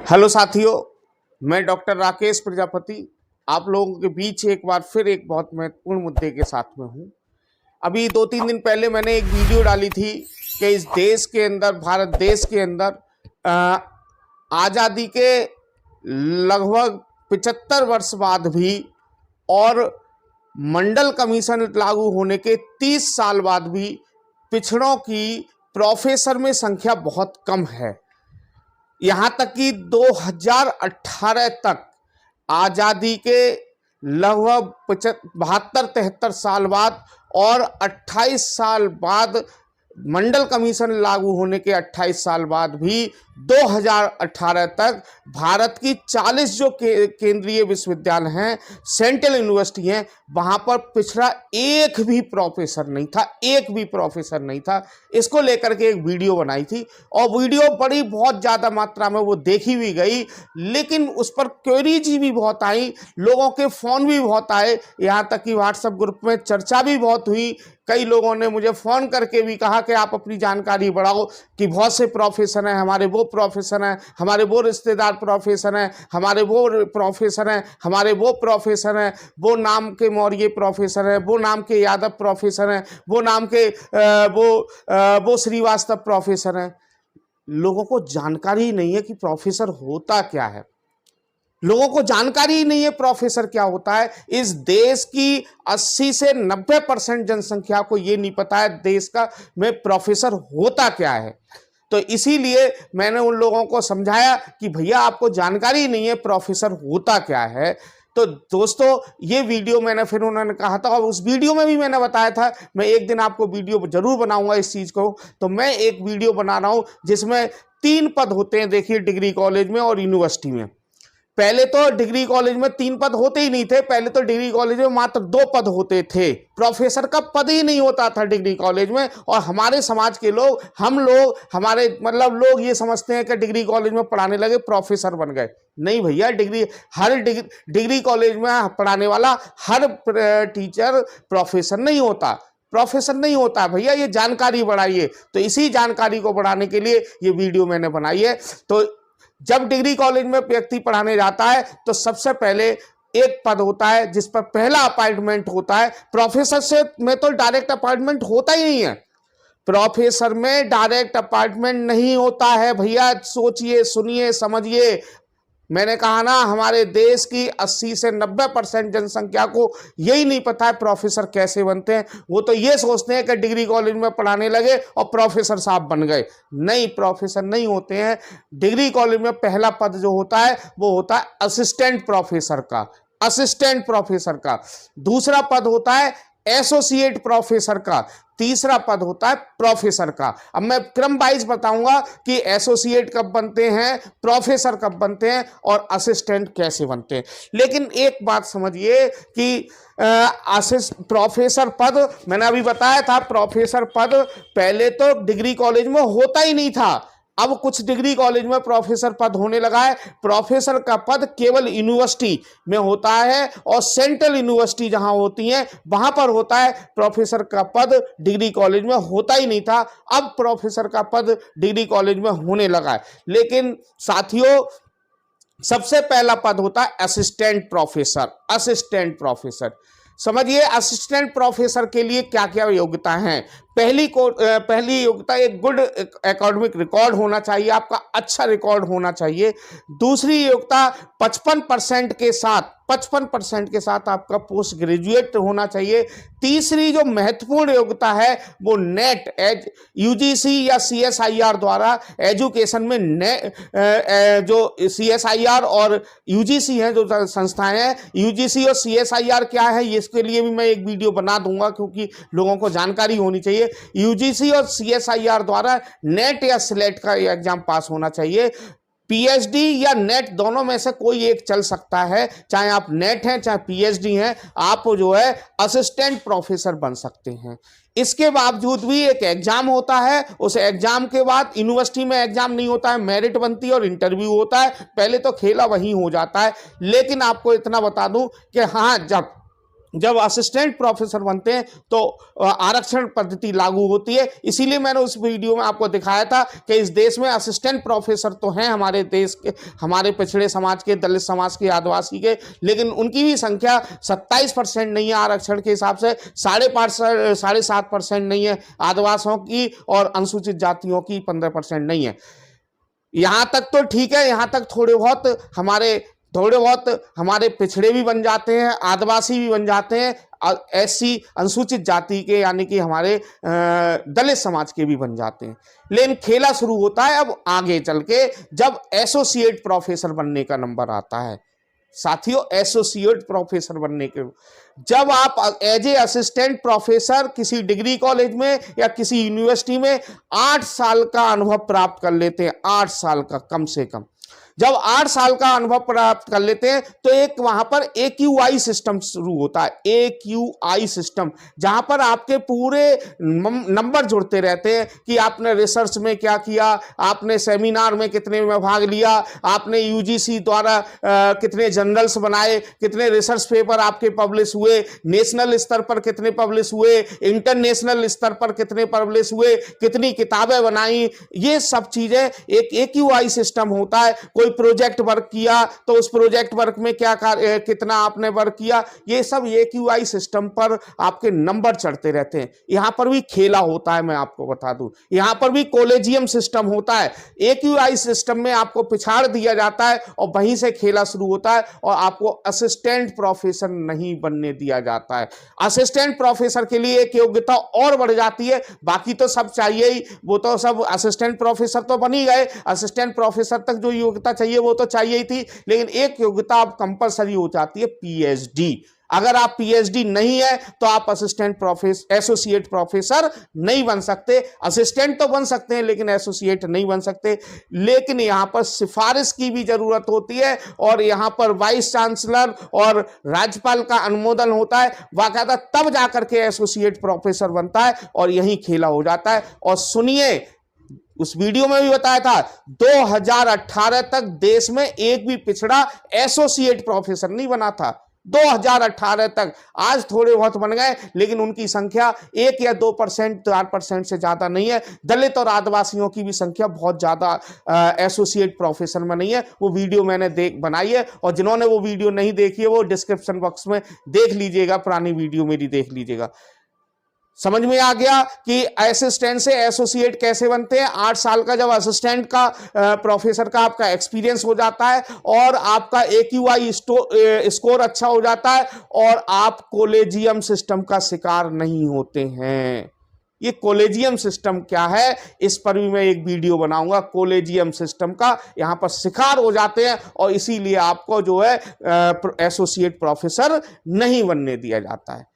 Hello साथियों, मैं doctor Rakesh Prajapati आप लोगों के बीच एक बार फिर एक बहुत महत्वपूर्ण मुद्दे के साथ में हूँ। अभी 2-3 दिन पहले मैंने एक वीडियो डाली थी कि इस देश के अंदर, भारत देश के अंदर आज़ादी के लगभग 75 वर्ष बाद भी और मंडल कमीशन लागू होने के 30 साल बाद भी पिछड़ों की प्रोफेसर में संख्या बहुत कम है। यहाँ तक कि 2018 तक आज़ादी के लगभग 72-73 साल बाद और 28 साल बाद मंडल कमीशन लागू होने के 28 साल बाद भी 2018 तक भारत की 40 जो केंद्रीय विश्वविद्यालय हैं, सेंट्रल यूनिवर्सिटी हैं, वहाँ पर पिछड़ा एक भी प्रोफेसर नहीं था। इसको लेकर के एक वीडियो बनाई थी और वीडियो बड़ी बहुत ज़्यादा मात्रा में वो देखी भी गई, लेकिन उस पर क्वेरीज भी बहुत आई, लोगों के फ़ोन भी बहुत आए, यहाँ तक कि व्हाट्सएप ग्रुप में चर्चा भी बहुत हुई। कई लोगों ने मुझे फ़ोन करके भी कहा कि आप अपनी जानकारी बढ़ाओ कि बहुत से प्रोफेसर हैं, हमारे वो प्रोफेसर हैं, हमारे वो रिश्तेदार प्रोफेसर हैं, हमारे वो प्रोफेसर हैं, हमारे वो प्रोफेसर हैं, वो नाम के मौर्य प्रोफेसर हैं, वो नाम के यादव प्रोफेसर हैं, वो नाम के वो श्रीवास्तव प्रोफेसर हैं। लोगों को जानकारी नहीं है कि प्रोफेसर होता क्या है। लोगों को जानकारी ही नहीं है प्रोफेसर क्या होता है। इस देश की 80 से 90% जनसंख्या को ये नहीं पता है देश का में प्रोफेसर होता क्या है। तो इसीलिए मैंने उन लोगों को समझाया कि भैया आपको जानकारी नहीं है प्रोफेसर होता क्या है। तो दोस्तों, ये वीडियो मैंने फिर उन्होंने कहा था और उस वीडियो में भी मैंने बताया था मैं एक दिन आपको वीडियो जरूर बनाऊंगा इस चीज़ को। तो मैं एक वीडियो बना रहा हूँ जिसमें 3 पद होते हैं। देखिए, डिग्री कॉलेज में और यूनिवर्सिटी में पहले तो डिग्री कॉलेज में 3 पद होते ही नहीं थे। पहले तो डिग्री कॉलेज में मात्र 2 पद होते थे। प्रोफेसर का पद ही नहीं होता था डिग्री कॉलेज में। और हमारे समाज के लोग, हम लोग, हमारे मतलब लोग ये समझते हैं कि डिग्री कॉलेज में पढ़ाने लगे प्रोफेसर बन गए। नहीं भैया, डिग्री कॉलेज में पढ़ाने वाला हर टीचर प्रोफेसर नहीं होता भैया। ये जानकारी बढ़ाइए। तो इसी जानकारी को बढ़ाने के लिए ये वीडियो मैंने बनाई है। तो जब डिग्री कॉलेज में व्यक्ति पढ़ाने जाता है तो सबसे पहले एक पद होता है जिस पर पहला अपॉइंटमेंट होता है। प्रोफेसर से में तो डायरेक्ट अपॉइंटमेंट होता ही नहीं है। प्रोफेसर में डायरेक्ट अपॉइंटमेंट नहीं होता है भैया। सोचिए, सुनिए, समझिए। मैंने कहा ना, हमारे देश की 80 से 90% जनसंख्या को यही नहीं पता है प्रोफेसर कैसे बनते हैं। वो तो ये सोचते हैं कि डिग्री कॉलेज में पढ़ाने लगे और प्रोफेसर साहब बन गए। नहीं, प्रोफेसर नहीं होते हैं। डिग्री कॉलेज में पहला पद जो होता है वो होता है असिस्टेंट प्रोफेसर का। दूसरा पद होता है एसोसिएट प्रोफेसर का। तीसरा पद होता है प्रोफेसर का। अब मैं क्रम वाइज बताऊंगा कि एसोसिएट कब बनते हैं, प्रोफेसर कब बनते हैं और असिस्टेंट कैसे बनते हैं। लेकिन एक बात समझिए कि प्रोफेसर पद, मैंने अभी बताया था, प्रोफेसर पद पहले तो डिग्री कॉलेज में होता ही नहीं था। अब कुछ डिग्री कॉलेज में प्रोफेसर पद होने लगा है। प्रोफेसर का पद केवल यूनिवर्सिटी में होता है और सेंट्रल यूनिवर्सिटी जहां होती है वहां पर होता है। प्रोफेसर का पद डिग्री कॉलेज में होता ही नहीं था। अब प्रोफेसर का पद डिग्री कॉलेज में होने लगा है। लेकिन साथियों, सबसे पहला पद होता है असिस्टेंट प्रोफेसर। समझिए, असिस्टेंट प्रोफेसर के लिए क्या क्या योग्यता हैं। पहली योग्यता, एक गुड एकेडमिक रिकॉर्ड होना चाहिए, आपका अच्छा रिकॉर्ड होना चाहिए। दूसरी योग्यता 55% के साथ आपका पोस्ट ग्रेजुएट होना चाहिए। तीसरी जो महत्वपूर्ण योग्यता है वो नेट यूजीसी या सीएसआईआर द्वारा एजुकेशन में जो सीएसआईआर और यूजीसी हैं, जो संस्थाएं हैं, यूजीसी और सीएसआईआर क्या है इसके लिए भी मैं एक वीडियो बना दूंगा, क्योंकि लोगों को जानकारी होनी चाहिए। यूजीसी और सीएसआईआर द्वारा नेट या स्लेट का एग्जाम पास होना चाहिए। पीएचडी या नेट दोनों में से कोई एक चल सकता है। चाहे आप नेट हैं चाहे पीएचडी हैं, आप जो है असिस्टेंट प्रोफेसर बन सकते हैं। इसके बावजूद भी एक एग्जाम होता है। उस एग्जाम के बाद यूनिवर्सिटी में एग्जाम नहीं होता है, मेरिट बनती है और इंटरव्यू होता है। पहले तो खेला वहीं हो जाता है। लेकिन आपको इतना बता दूं कि हाँ, जब जब असिस्टेंट प्रोफेसर बनते हैं तो आरक्षण पद्धति लागू होती है। इसीलिए मैंने उस वीडियो में आपको दिखाया था कि इस देश में असिस्टेंट प्रोफेसर तो हैं हमारे देश के, हमारे पिछड़े समाज के, दलित समाज के, आदिवासी के, लेकिन उनकी भी संख्या 27% नहीं है आरक्षण के हिसाब से, 7.5% नहीं है आदिवासियों की, और अनुसूचित जातियों की 15% नहीं है। यहां तक तो ठीक है, यहां तक थोड़े बहुत हमारे पिछड़े भी बन जाते हैं, आदिवासी भी बन जाते हैं, एससी अनुसूचित जाति के यानी कि हमारे दलित समाज के भी बन जाते हैं। लेकिन खेला शुरू होता है अब आगे चल के, जब एसोसिएट प्रोफेसर बनने का नंबर आता है। साथियों, एसोसिएट प्रोफेसर बनने के, जब आप एज ए असिस्टेंट प्रोफेसर किसी डिग्री कॉलेज में या किसी यूनिवर्सिटी में 8 साल का अनुभव प्राप्त कर लेते हैं, 8 साल का कम से कम, जब 8 साल का अनुभव प्राप्त कर लेते हैं तो एक वहां पर AQI सिस्टम शुरू होता है। AQI सिस्टम, जहां पर आपके पूरे नंबर जुड़ते रहते हैं कि आपने रिसर्च में क्या किया, आपने सेमिनार में कितने में भाग लिया, आपने UGC द्वारा कितने जर्नल्स बनाए, कितने रिसर्च पेपर आपके पब्लिश हुए, नेशनल स्तर पर कितने पब्लिश हुए, इंटरनेशनल स्तर पर कितने पब्लिश हुए, कितनी किताबें बनाई, ये सब चीजें एक AQI सिस्टम होता है। कोई प्रोजेक्ट वर्क किया तो उस प्रोजेक्ट वर्क में क्या कितना आपने वर्क किया, ये सब AQI सिस्टम पर आपके नंबर चढ़ते रहते हैं। यहां पर भी खेला होता है, मैं आपको बता दूं, यहां पर भी कॉलेजियम सिस्टम होता है। AQI सिस्टम में आपको पिछाड़ दिया जाता है और वहीं से खेला शुरू होता है और आपको असिस्टेंट प्रोफेसर नहीं बनने दिया जाता है। असिस्टेंट प्रोफेसर के लिए एक योग्यता और बढ़ जाती है, बाकी तो सब चाहिए ही, वो तो सब असिस्टेंट प्रोफेसर तो बन ही गए, असिस्टेंट प्रोफेसर तक जो योग्यता चाहिए वो तो चाहिए ही थी, लेकिन एक योग्यता अब कंपलसरी हो जाती है, PhD। अगर आप PhD नहीं है तो आप असिस्टेंट प्रोफेसर, एसोसिएट प्रोफेसर नहीं बन सकते। असिस्टेंट तो बन सकते हैं लेकिन एसोसिएट नहीं बन सकते। लेकिन यहां पर सिफारिश की भी जरूरत होती है और यहां पर वाइस चांसलर और राज्यपाल का अनुमोदन होता है बाकायदा, तब जाकर के एसोसिएट प्रोफेसर बनता है और यही खेला हो जाता है। और सुनिए, उस वीडियो में भी बताया था 2018 तक देश में एक भी पिछड़ा एसोसिएट प्रोफेसर नहीं बना था, 2018 तक। आज थोड़े बहुत बन गए लेकिन उनकी संख्या 1 या 2%, 4% से ज्यादा नहीं है। दलित और आदिवासियों की भी संख्या बहुत ज्यादा एसोसिएट प्रोफेसर में नहीं है। वो वीडियो मैंने बनाई है और जिन्होंने वो वीडियो नहीं देखी है वो डिस्क्रिप्शन बॉक्स में देख लीजिएगा, पुरानी वीडियो मेरी देख लीजिएगा। समझ में आ गया कि असिस्टेंट से एसोसिएट कैसे बनते हैं। 8 साल का जब असिस्टेंट का प्रोफेसर का आपका एक्सपीरियंस हो जाता है और आपका AQI स्कोर अच्छा हो जाता है और आप कॉलेजियम सिस्टम का शिकार नहीं होते हैं। ये कॉलेजियम सिस्टम क्या है, इस पर भी मैं एक वीडियो बनाऊंगा। कॉलेजियम सिस्टम का यहां पर शिकार हो जाते हैं और इसीलिए आपको जो है एसोसिएट प्रोफेसर नहीं बनने दिया जाता है।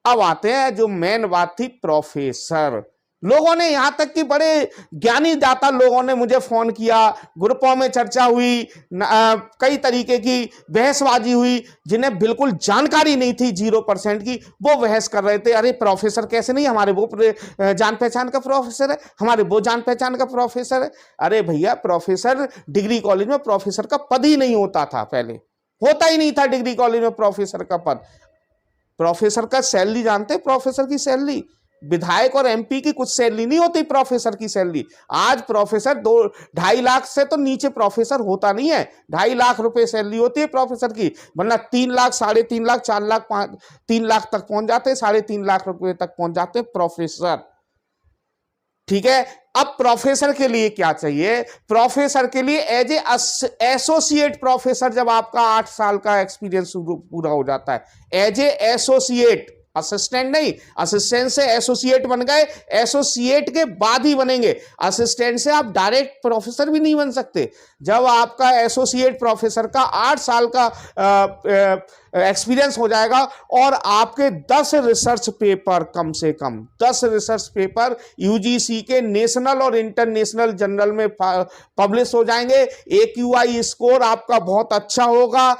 अब आते हैं जो मेन बात थी, प्रोफेसर। लोगों ने यहां तक कि बड़े ज्ञानी दाता लोगों ने मुझे फोन किया, ग्रुपों में चर्चा हुई, कई तरीके की बहसबाजी हुई, जिन्हें बिल्कुल जानकारी नहीं थी 0% की, वो बहस कर रहे थे। अरे प्रोफेसर कैसे नहीं, हमारे वो जान पहचान का प्रोफेसर है, हमारे वो जान पहचान का प्रोफेसर है। अरे भैया, प्रोफेसर डिग्री कॉलेज में प्रोफेसर का पद ही नहीं होता था, पहले होता ही नहीं था डिग्री कॉलेज में प्रोफेसर का पद। प्रोफेसर का सैलरी जानते हैं? प्रोफेसर की सैलरी, विधायक और MP की कुछ सैलरी नहीं होती प्रोफेसर की सैलरी। आज प्रोफेसर 2-2.5 लाख से तो नीचे प्रोफेसर होता नहीं है, 2.5 लाख रुपए सैलरी होती है प्रोफेसर की, वरना 3 लाख, 3.5 लाख, 4 लाख, 3 लाख तक पहुंच जाते हैं, 3.5 लाख रुपए तक पहुंच जाते हैं प्रोफेसर। ठीक है, अब प्रोफेसर के लिए क्या चाहिए? प्रोफेसर के लिए एज ए एसोसिएट प्रोफेसर, जब आपका 8 साल का एक्सपीरियंस पूरा हो जाता है, एज ए एसोसिएट, असिस्टेंट नहीं, असिस्टेंट से एसोसिएट बन गए, एसोसिएट के बाद ही बनेंगे। असिस्टेंट से आप डायरेक्ट प्रोफेसर भी नहीं बन सकते। जब आपका एसोसिएट प्रोफेसर का 8 साल का एक्सपीरियंस हो जाएगा और आपके 10 रिसर्च पेपर, कम से कम 10 रिसर्च पेपर UGC के नेशनल और इंटरनेशनल जर्नल में पब्लिश हो जाएंगे, AQI स्कोर आपका बहुत अच्छा होगा,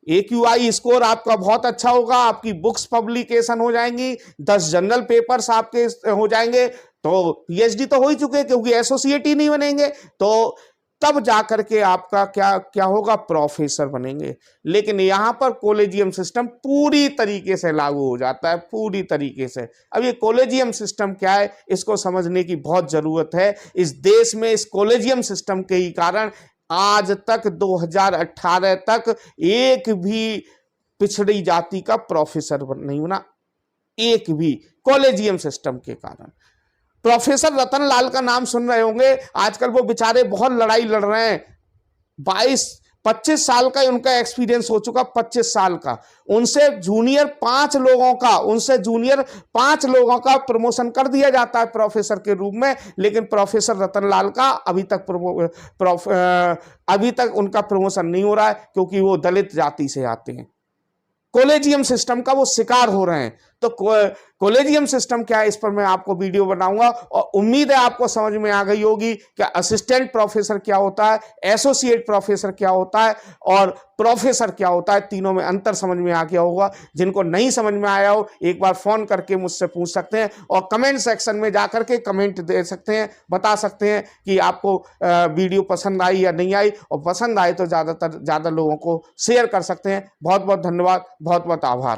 AQI स्कोर आपका बहुत अच्छा होगा, आपकी बुक्स पब्लिकेशन हो जाएंगी, 10 जर्नल पेपर्स आपके हो जाएंगे, तो PhD तो हो ही चुके, क्योंकि एसोसिएट ही नहीं बनेंगे। तो तब जाकर के आपका क्या क्या होगा, प्रोफेसर बनेंगे। लेकिन यहाँ पर कॉलेजियम सिस्टम पूरी तरीके से लागू हो जाता है, पूरी तरीके से। अब ये कॉलेजियम सिस्टम क्या है, इसको समझने की बहुत जरूरत है। इस देश में इस कॉलेजियम सिस्टम के ही कारण आज तक 2018 तक एक भी पिछड़ी जाति का प्रोफेसर नहीं बना, एक भी, कॉलेजियम सिस्टम के कारण। प्रोफेसर रतन लाल का नाम सुन रहे होंगे, आजकल वो बेचारे बहुत लड़ाई लड़ रहे हैं। 25 साल का उनका एक्सपीरियंस हो चुका, 25 साल का। उनसे जूनियर 5 लोगों का प्रमोशन कर दिया जाता है प्रोफेसर के रूप में, लेकिन प्रोफेसर रतन लाल का अभी तक उनका प्रमोशन नहीं हो रहा है, क्योंकि वो दलित जाति से आते हैं। कॉलेजियम सिस्टम का वो शिकार हो रहे हैं। तो कॉलेजियम सिस्टम क्या है, इस पर मैं आपको वीडियो बनाऊंगा, और उम्मीद है आपको समझ में आ गई होगी कि असिस्टेंट प्रोफेसर क्या होता है, एसोसिएट प्रोफेसर क्या होता है और प्रोफेसर क्या होता है। तीनों में अंतर समझ में आ गया होगा। जिनको नहीं समझ में आया हो, एक बार फोन करके मुझसे पूछ सकते हैं, और कमेंट सेक्शन में जाकर के कमेंट दे सकते हैं, बता सकते हैं कि आपको वीडियो पसंद आई या नहीं आई, और पसंद आए तो ज़्यादा लोगों को शेयर कर सकते हैं। बहुत बहुत धन्यवाद, बहुत बहुत आभार।